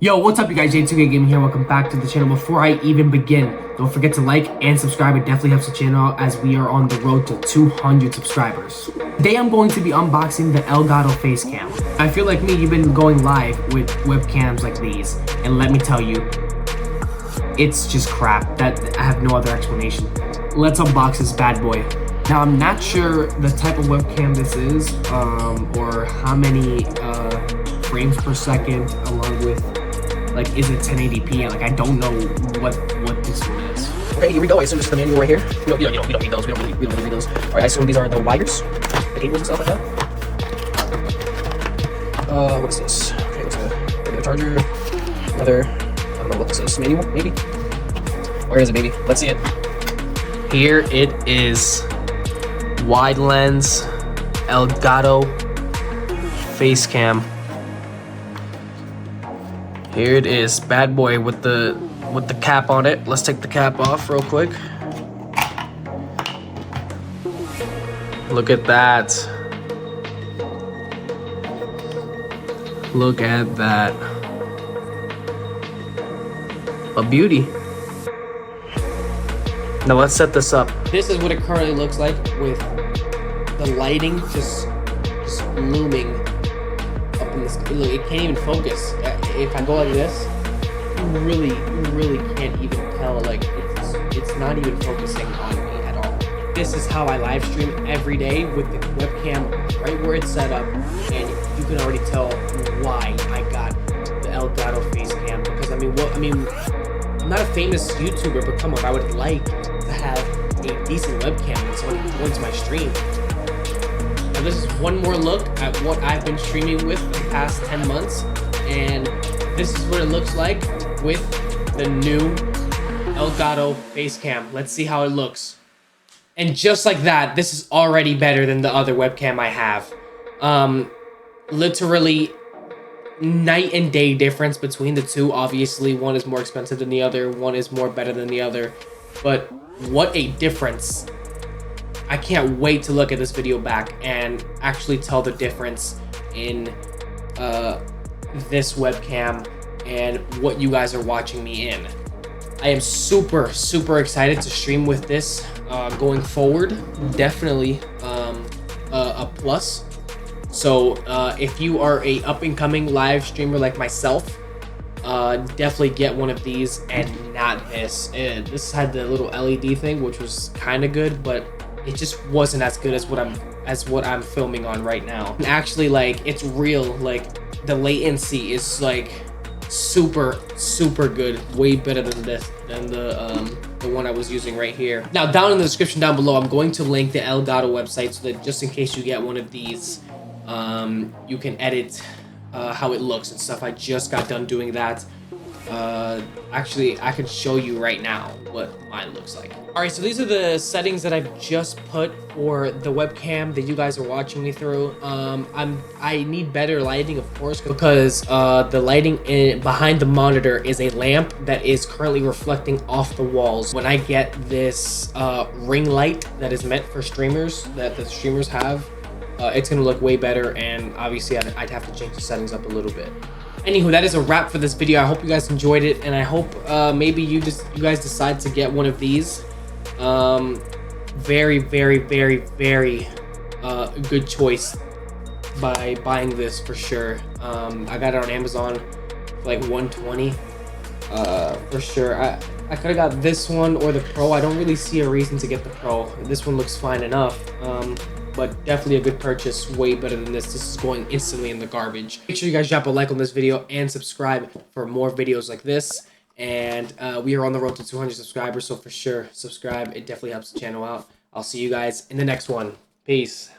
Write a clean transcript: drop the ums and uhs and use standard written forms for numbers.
Yo, what's up you guys, J2K Gaming here, welcome back to the channel. Before I even begin, don't forget to like and subscribe, it definitely helps the channel out as we are on the road to 200 subscribers. Today I'm going to be unboxing the Elgato Facecam. I feel like me, you've been going live with webcams like these, and let me tell you, it's just crap. That I have no other explanation. Let's unbox this bad boy. Now I'm not sure the type of webcam this is, or how many frames per second, along with like, is it 1080p? Like, I don't know what this one is. Okay, here we go. I assume this is the manual right here. We don't need those. We don't really need those. All right, I assume these are the wires, the cables and stuff like that. What is this? Okay, it's a regular charger. Another, I don't know what this is. Manual, maybe. Where is it, baby? Let's see it. Here it is. Wide lens Elgato Facecam. Here it is, bad boy with the cap on it. Let's take the cap off real quick. Look at that. Look at that. A beauty. Now let's set this up. This is what it currently looks like with the lighting just looming up in this. Look, it can't even focus. If I go like this, you really can't even tell. Like, it's not even focusing on me at all. This is how I live stream every day, with the webcam right where it's set up, and you can already tell why I got the Elgato Facecam. Because I'm not a famous YouTuber, but come on, I would like to have a decent webcam when somebody joins my stream. Now this is one more look at what I've been streaming with the past 10 months, and this is what it looks like with the new Elgato Facecam. Let's see how it looks. And just like that, this is already better than the other webcam I have. Literally night and day difference between the two. Obviously, one is more expensive than the other, one is more better than the other, but what a difference. I can't wait to look at this video back and actually tell the difference in this webcam and what you guys are watching me in. I am super excited to stream with this going forward. Definitely a plus. So if you are a up-and-coming live streamer like myself, definitely get one of these and not this. This had the little LED thing, which was kind of good, but it just wasn't as good as what I'm filming on right now. And actually, like, it's real. Like, the latency is like super good, way better than the one I was using right here. Now, down in the description down below, I'm going to link the Elgato website so that just in case you get one of these, you can edit how it looks and stuff. I just got done doing that. Actually, I could show you right now what mine looks like. All right, so these are the settings that I've just put for the webcam that you guys are watching me through. I need better lighting, of course, because the lighting behind the monitor is a lamp that is currently reflecting off the walls. When I get this ring light that is meant for streamers, that the streamers have, it's gonna look way better, and obviously I'd have to change the settings up a little bit. Anywho, that is a wrap for this video. I hope you guys enjoyed it, and I hope maybe you guys decide to get one of these. Very good choice by buying this for sure. I got it on Amazon for like $120 for sure. I could have got this one or the Pro. I don't really see a reason to get the Pro. This one looks fine enough. But definitely a good purchase, way better than this. This is going instantly in the garbage. Make sure you guys drop a like on this video and subscribe for more videos like this. And we are on the road to 200 subscribers, so for sure, subscribe. It definitely helps the channel out. I'll see you guys in the next one. Peace.